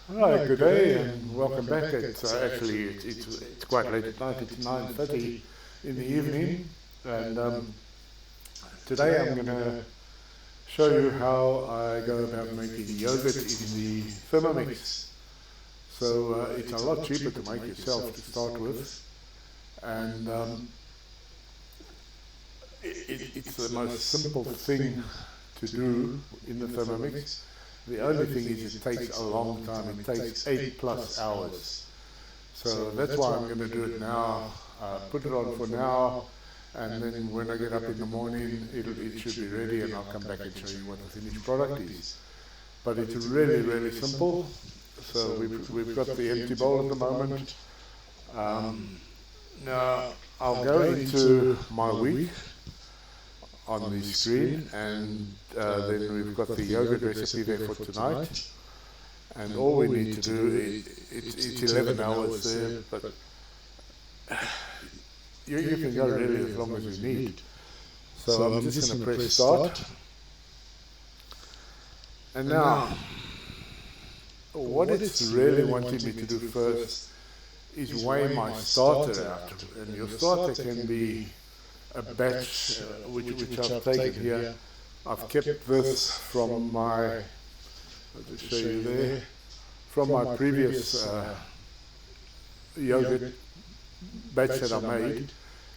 Right, good day and welcome back. It's quite late at night. It's 9:30 in the evening, and today I'm going to show you how I go about making yogurt in the Thermomix. So it's a lot cheaper to make yourself to start with, and it's the most simple thing to do in the Thermomix. The only thing is it takes a long time. It takes 8+ hours. So that's why I'm going to do it now. Put it on for now, and then when I get up in the morning, it should be ready, and I'll come back and show you what the finished product is. But it's really, really simple. So we've got the empty bowl at the moment. Now I'll go into my week on the screen, and then we've got the yogurt recipe there for tonight, and all we need to do it's 11 hours there, but you can go really as long as you need. So I'm just going to press start, and now what it's really wanting me to do first is weigh my starter out, and your starter can be a batch which I've taken here. I've kept this from my, I'll just show you there, from my previous yogurt batch that I made.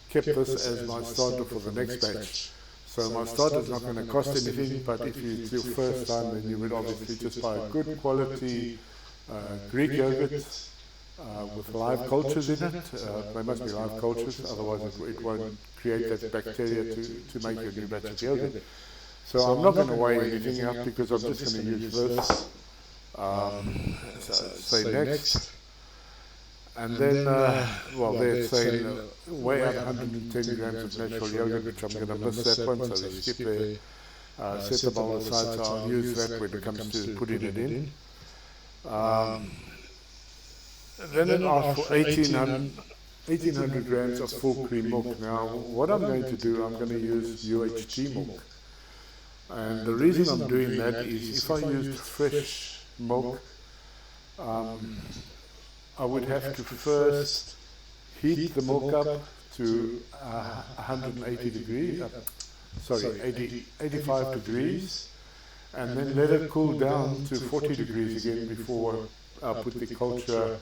Kept this as my starter for the next batch. So my starter is not going to cost anything, but if it's your first time, then you would obviously just buy a good quality Greek yogurt with live cultures in it. They must be live cultures, otherwise it won't create that bacteria to make your new batch of yogurt. So I'm not going to weigh anything out because I'm just going to use this. So say next. And then, well, they're saying weigh out 110 grams of natural yogurt, which I'm going to miss that one, so we skip there. Set the bowl aside, so I'll use that when it comes to putting it in. Then it asks for 1800 grams of full cream milk. Now, what I'm going to do, I'm going to use UHT milk. And the reason I'm doing that is if I used fresh milk, I would have to first heat the milk up to 180 degrees, 85 degrees, and then let it cool down to 40 degrees again before I put the culture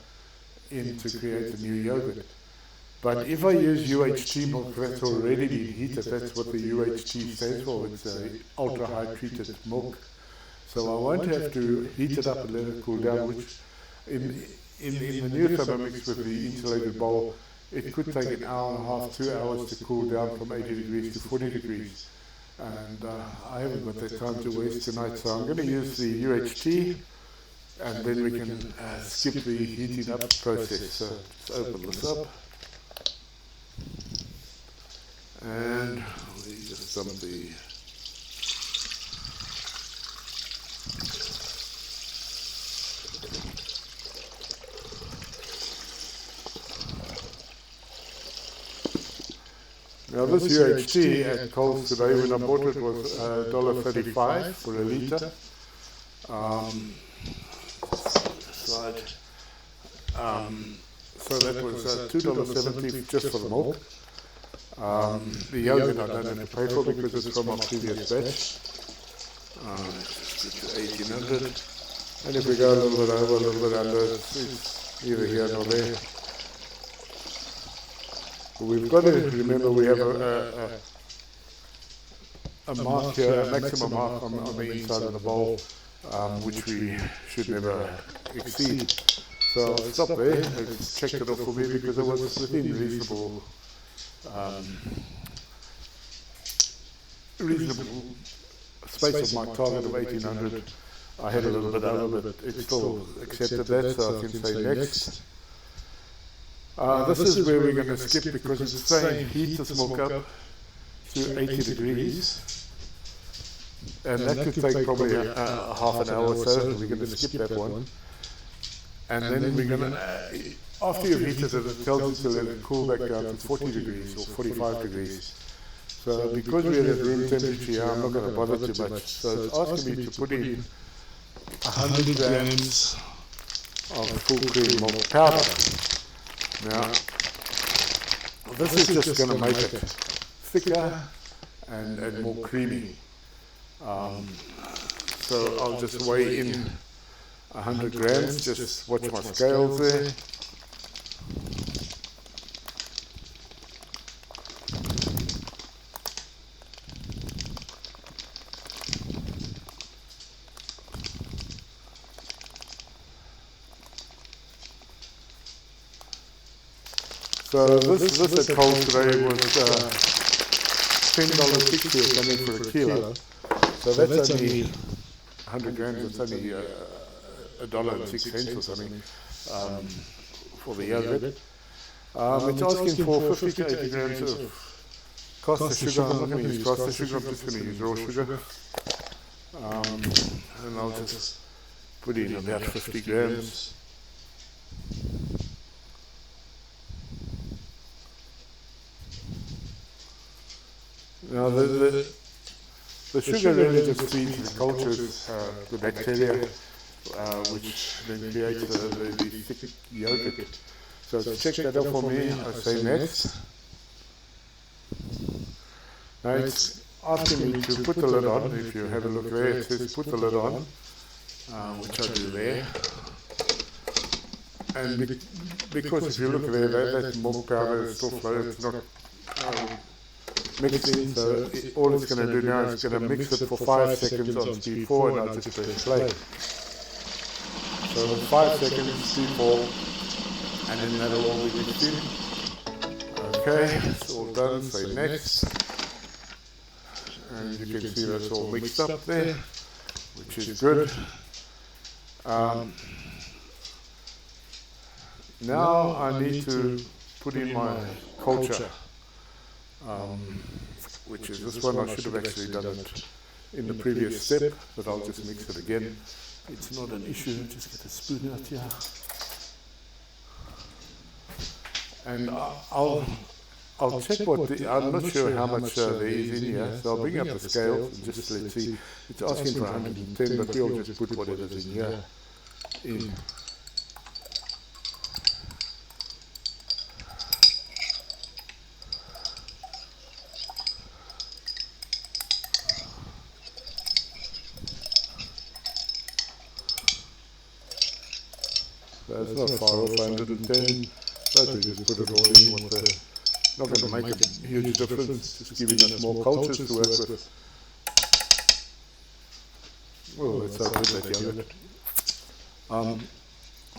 in to create the new yogurt. But if I use UHT milk that's already been heated, that's what the UHT stands for, it's ultra high treated milk. So I won't have to heat it up and let it cool down, which in the new Thermomix with the insulated bowl, it could take an hour and a half, 2 hours to cool down from 80 degrees to 40 degrees. And I haven't got that time to waste tonight, so I'm going to use the UHT, and then we can skip the heating up process. So let's open this up, and we just dump the Now this UHT at Coles today, when I bought it, was $1.35 for a litre. Slide. So that was $2.70 just for the milk. The yogurt I don't have to pay for because it's from our previous batch. Just get to 1800. And if we go a little bit over, a little bit under, it's neither here nor there. We've got to remember we have a mark here, a maximum mark on the inside of the bowl, which we should never exceed. So I'll stop there. It's checked it off for me because it was within reasonable space of my target of 1800. I had a little bit over, but it still accepted that, so I can say next. This is where we're going to skip because it's saying heat this milk up to 80 degrees, and that could take probably half an hour or so. We're going to skip that one, and then we're going to, after you've heated it, it tells you to let it cool back down to 40 degrees or 45 degrees. So because we're at room temperature here, I'm not going to bother too much. So it's asking me to put in 100 grams of full cream milk powder. Now, this is just going to make it thicker and more creamy. So I'll just weigh in 100 grams, just watch my scales there. So this at Coles today was $10.60 or something for a kilo. So that's only 100 grams, it's only $1.06 or something for the yogurt. It's asking for 50 to 80 grams of caster sugar. I'm not going to use caster sugar, I'm just going to use raw sugar. And I'll just put in about 50 grams. Now the sugar really just feeds the cultures, the bacteria, which then creates the thick yogurt. So check that out for me. I say next. Now it's asking me to put the lid on. If you have a look there, it says put the lid on, which I do there. And because if you look there, that milk powder is still floating, it's not mixing, so all it's going to do now is going to mix it for 5 seconds on speed 4 and I'll just press play. So 5 seconds, speed 4, and then that'll all be mixed in. Okay, it's all done, say next. And you can see that's all mixed up there, which is good. Now I need to put in my culture. Which is this one. I should have actually done it in the previous step, but I'll just mix it again. It's not an issue, just get a spoon out here. And I'll check what I'm not sure how much there is in here, so I'll bring up the scales and just let's see. It's asking for 110, but we'll just put whatever's in here in. So it's not far off 110, but we just put it all in. Not going to make a huge difference, just giving us more cultures to work with. Oh, that's so good, that yogurt.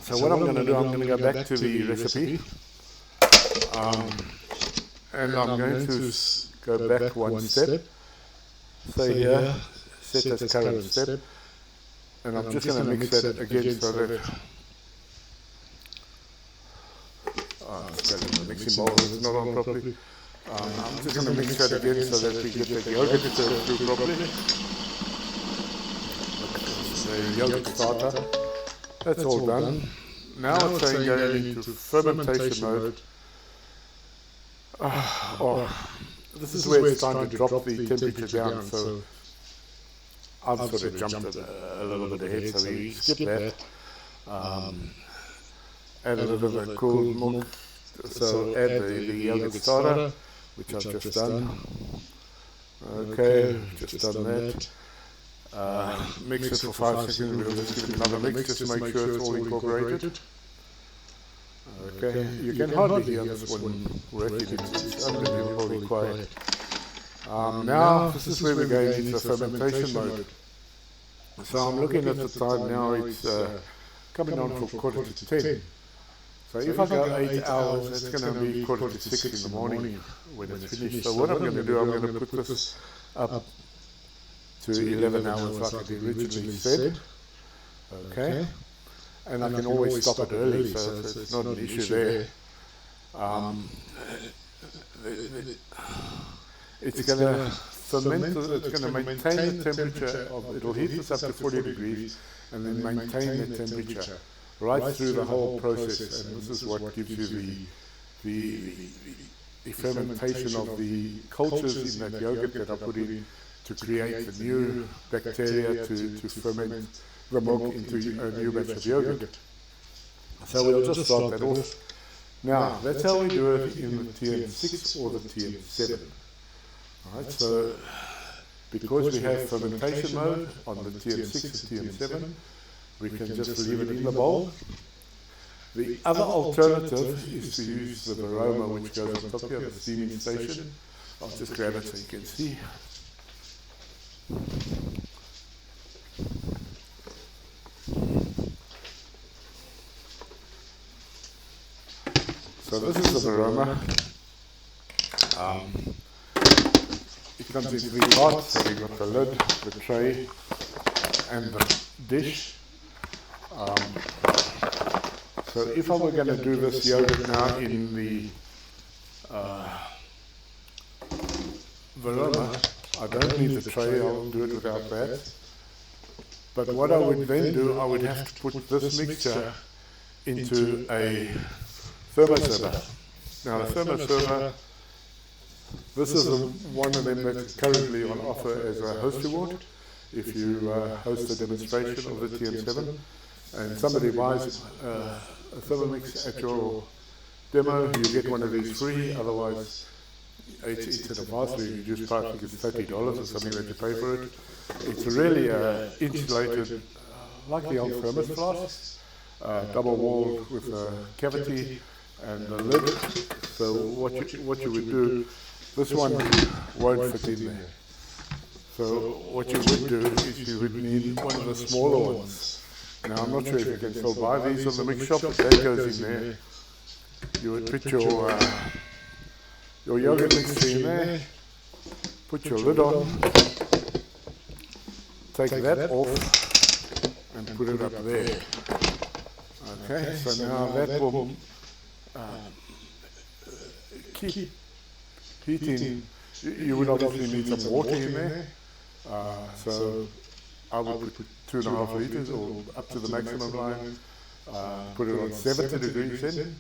So what I'm going to do, I'm going to go back to the recipe. And I'm going to go back one step. Say here, set as current step. And I'm just going to mix that again so that the mixing bowl is not on properly. I'm just going to mix that again so that we get the yogurt through properly. The yogurt starter. That's all done. Now it's saying going into fermentation mode. This is where it's time to drop the temperature down. So I've sort of jumped a little bit ahead, so we skip that. Add a little bit of cooled milk, so add the yogurt starter, which I've just done. Okay, just done that. Mix it for 5 seconds, we'll just give it another mix just to make sure it's all incorporated. Okay, you can hardly hear this one working, it's unbelievably quiet. Now, this is where we're going into the fermentation mode. So I'm looking at the time now, it's coming on for 9:45. So if I go 8 hours, that's going to be 5:45 in the morning when it's finished. So what I'm going to do, I'm going to put this up to 11 hours like I originally said. Okay. And I can always stop it early, so it's not an issue there. It's going to ferment, it's going to maintain the temperature of, it'll heat us up to 40 degrees and then maintain the temperature right through the whole process, and this is what gives you the fermentation of the cultures in that yogurt that I put in to create the new bacteria to ferment the milk into a new batch of yogurt. So we'll just start that off. Now, that's how we do it in the TM6 or the TM7. Alright, so because we have fermentation mode on the TM6 and TM7, we can just leave it in the bowl. The other alternative is to use the aroma which goes on top here, the steaming station. I'll just grab it so you can see. So this is the aroma. It comes in 3 parts, so we've got the lid, the tray and the dish. So if I were going to do this yogurt now in the Verona, I don't need the tray, I'll do it without that. But what I would then do, I would have to put this mixture into a thermoserver. Now the thermoserver, this is one of them that's currently on offer as a host reward. If you host a demonstration of the TM7 and somebody buys a Thermomix at your demo, you get one of these free. Otherwise, it's at a vastly reduced price. I think it's $30 or something that you pay for it. It's really insulated, like the old thermos flask, double walled with a cavity and a lid. So what you would do, this one won't fit in there. So what you would do is you would need one of the smaller ones. Now I'm not sure if you can still buy these on the mix shop, but that goes in there. You would put your yogurt mixture in there, put your lid on, take that off and put it up there. Okay, so now that will keep heating. You would obviously need some water in there. So I would put 2.5 liters or up to the maximum line, put it on 70 degrees then,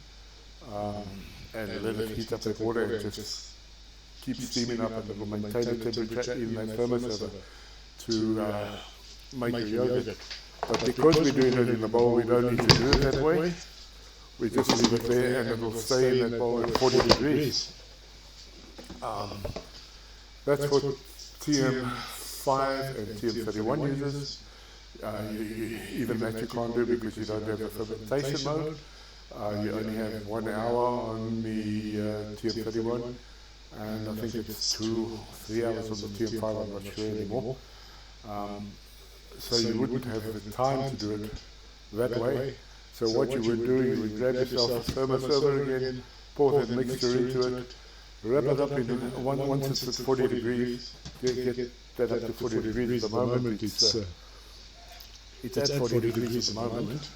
and let it heat up that water and just keep steaming up, and it will maintain the temperature in that thermoserver to make your yogurt. But because we're doing it in the bowl, we don't need to do it that way. We just leave it there and it will stay in that bowl at 40 degrees. That's what TM5 and TM31 uses. Even that you can't do because you don't have the fermentation mode. You only have 1 hour on the TM31, and I think it's 2-3 hours on the TM5, I'm not sure anymore. So you wouldn't have the time to do it that way. So what you would do, you would grab yourself a thermoserver again, pour that mixture into it, wrap it up in once it's at 40 degrees, get that up to 40 degrees at the moment. It's at 40 degrees at the moment.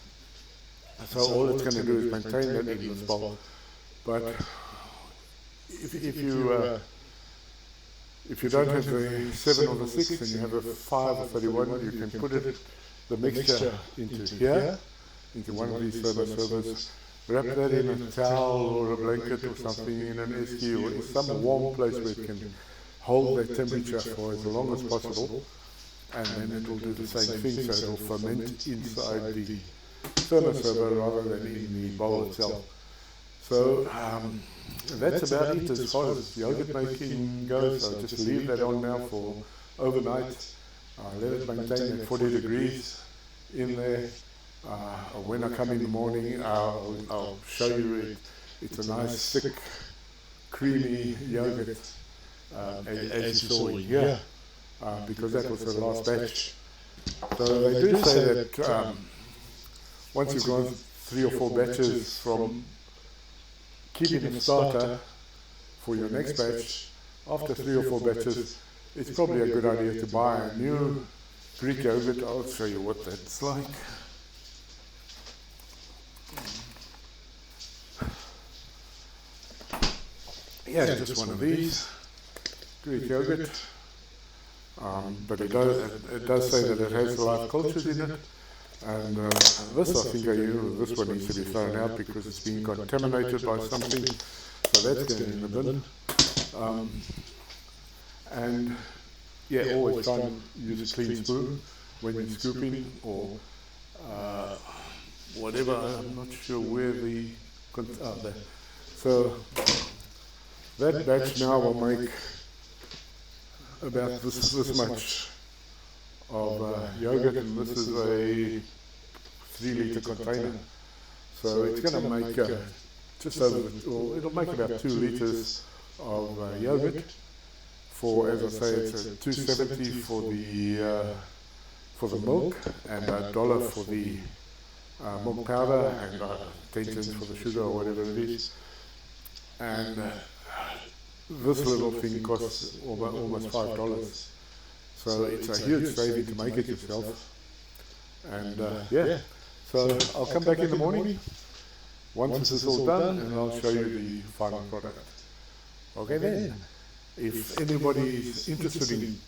So all it's going to do is maintain that in this bowl. But if you don't have the 7 or the 6 and you have a 5 or 31, you can put the mixture into here, into one of these thermoservers, wrap that in a towel or a blanket or something in an SQ or in some warm place where it can hold that temperature for as long as possible, and then it will do the same thing, so it will ferment inside the thermoserver rather than in the bowl itself. So that's about it as far as yogurt making goes. So just leave that on now for overnight. Let it maintain at 40 degrees in there. When I come in the morning, I'll show you it. It's a nice, thick, creamy yogurt, as you saw in here, because that was the last batch. So they do say that once you've gone 3 or 4 batches from keeping a starter for your next batch, after 3 or 4 batches, it's probably a good idea to buy a new Greek yogurt. I'll show you what that's like. Yeah, just one of these Greek yogurt, but it does say that it has live cultures in it, and this I think this one needs to be thrown out because it's been contaminated by something, so that's going in the bin. And yeah, always try and use a clean spoon when you're scooping or whatever. I'm not sure where the there. So that batch now will make about this much of yogurt, and this is a 3-litre container. So it's going to make just over, or it'll make about 2 litres of yogurt. For, as I say, it's a $2.70 for the milk, and $1 for the milk powder, and 10 cents for the sugar or whatever it is. And this little thing costs almost $5. So it's a huge saving to make it yourself. And yeah, so I'll come back in the morning once this is all done, and I'll show you the final product. Okay then, if anybody is interested in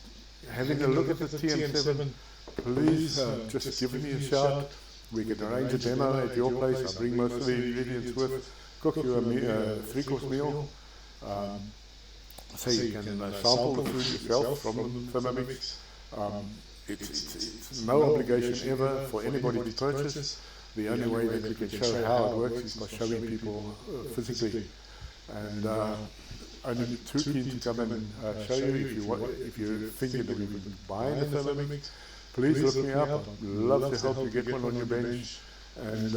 having a look at the TM7, please just give me a shout. We can arrange a demo at your place. I'll bring most of the ingredients with, cook you a 3-course meal. So you can sample the food yourself from Thermomix. It's no obligation ever for anybody to purchase. The only way that we can show how it works is by showing people physically. And I'm too keen to come and show you. If you're thinking that you can buy a Thermomix, please look me up. I'd love to help you get one on your bench, and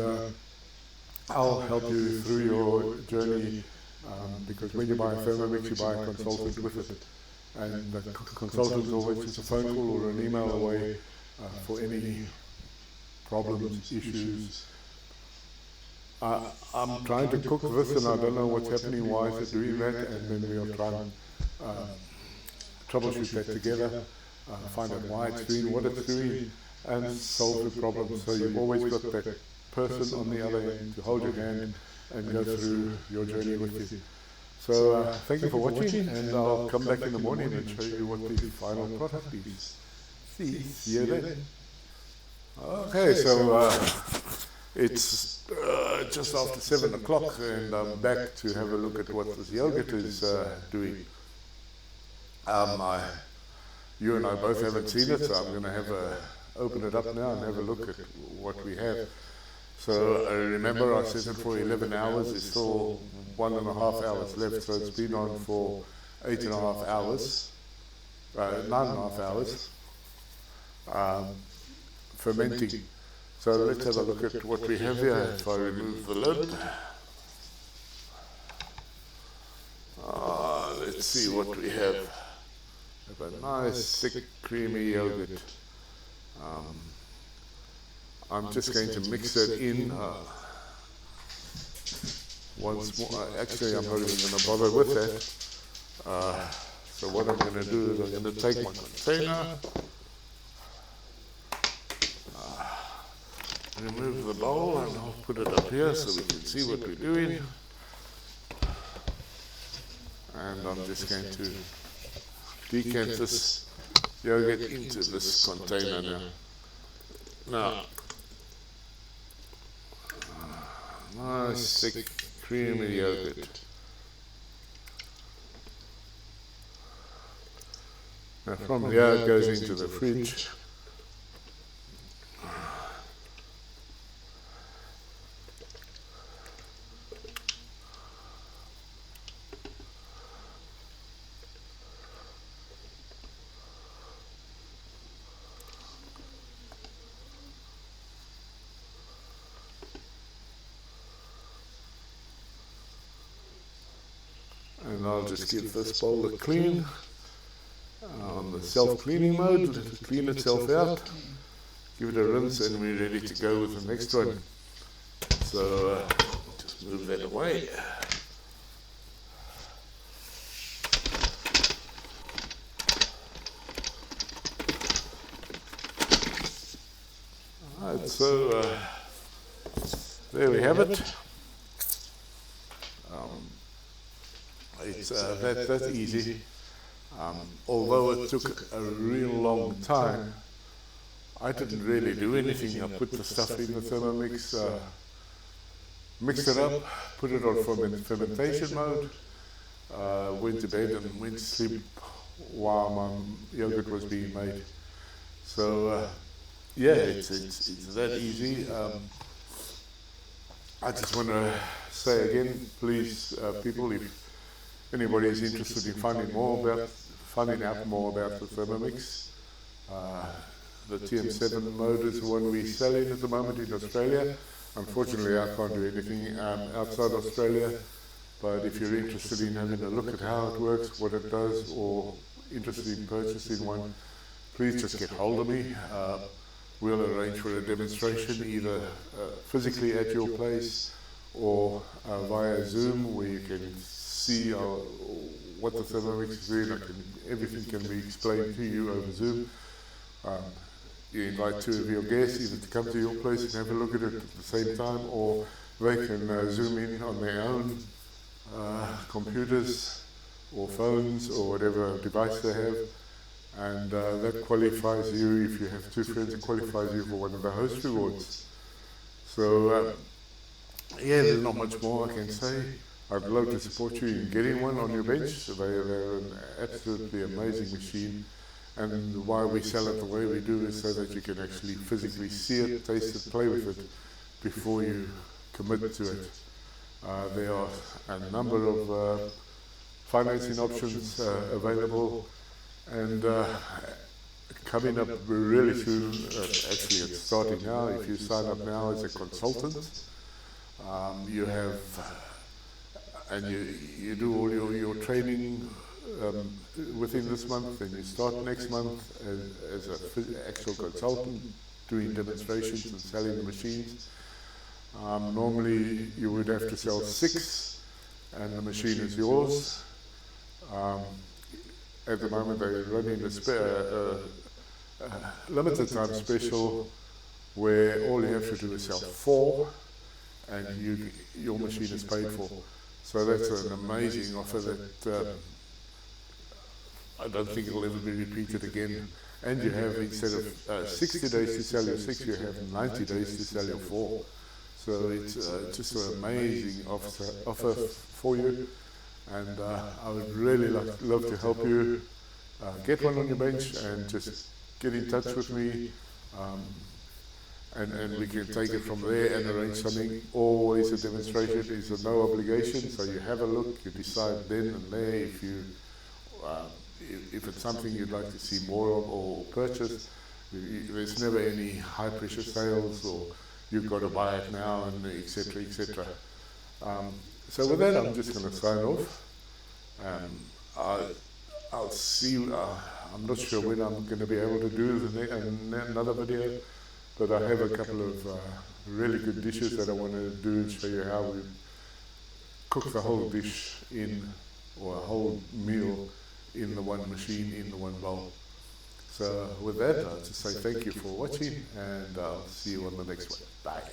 I'll help you through your journey. Because when you buy a Thermomix, you buy a consultant with it, and the consultant is always just a phone call or an email away for any problems, issues. I'm trying to cook this, and I don't know what's happening, why is it doing that, and then we'll try and troubleshoot that together, find out why it's doing what it's doing, and solve the problem. So you've always got that person on the other end to hold your hand and go through your journey with you. So thank you for watching, and I'll come back in the morning and show you what the final product is. See you then. Okay, so it's just after 7 o'clock, and I'm back to have a look at what this yogurt is doing. You and I both haven't seen it, so I'm going to open it up now and have a look at what we have. So remember, I set it for 11 hours. There's still 1.5 hours left, so it's been on for 8.5 hours, 9.5 hours, fermenting. So let's have a look at what we have here. If I remove the lid, let's see what we have. We have a nice, thick, creamy yogurt. I'm just going to mix it in once more. Actually, I'm not even going to bother with that. So what I'm going to do is I'm going to take my container, remove the bowl, and I'll put it up here so we can see what we're doing. And I'm just going to decant this yogurt into this container now. Now, nice thick creamy yogurt. Now from here it goes into the fridge. And I'll just give this bowl a clean on the self-cleaning mode. Let it clean itself out, give it a rinse, and we're ready to go with the next one. So just move that away. Alright, so there we have it. It's that's easy. Although it took a real long time, I didn't really do anything. I put the stuff in the Thermomix, mixed it up, put it on fermentation mode, went to bed and went to sleep while my yogurt was being made. So yeah, it's that easy. I just want to say again, please, people, if anybody is interested in finding out more about the Thermomix, the TM7 mode is the one we're selling at the moment in Australia. Unfortunately, I can't do anything outside Australia, but if you're interested in having a look at how it works, what it does, or interested in purchasing one, please just get hold of me. We'll arrange for a demonstration either physically at your place or via Zoom, where you can see what the Thermomix is doing. Everything can be explained to you over Zoom. You invite two of your guests either to come to your place and have a look at it at the same time, or they can zoom in on their own computers or phones or whatever device they have, and that qualifies you. If you have two friends, it qualifies you for one of the host rewards. So yeah, there's not much more I can say. I'd love to support you in getting one on your bench. They're an absolutely amazing machine. And why we sell it the way we do is so that you can actually physically see it, taste it, play with it before you commit to it. There are a number of financing options available, and coming up really soon, actually it's starting now. If you sign up now as a consultant, you have, and you do all your training within this month, and you start next month as an actual consultant doing demonstrations and selling the machines. Normally you would have to sell 6 and the machine is yours. At the moment they're running a limited time special where all you have to do is sell 4 and your machine is paid for. So that's an amazing offer that I don't think it'll ever be repeated again. And you have, instead of 60 days to sell your 6, you have 90 days to sell your 4. So it's just an amazing offer for you. And I would really love to help you get one on your bench, and just get in touch with me. And we can take it from there and arrange something. Always a demonstration is a no obligation, so you have a look, you decide then and there if it's something you'd like to see more of or purchase. There's never any high pressure sales or you've got to buy it now, and etc. etc. So with that, I'm just going to sign off. I'll see you. I'm not sure when I'm going to be able to do another video, but I have a couple of really good dishes that I want to do and show you how we cook the whole dish or a whole meal in the one machine, in the one bowl. So with that, I'll just say thank you for watching, and I'll see you on the next one. Bye.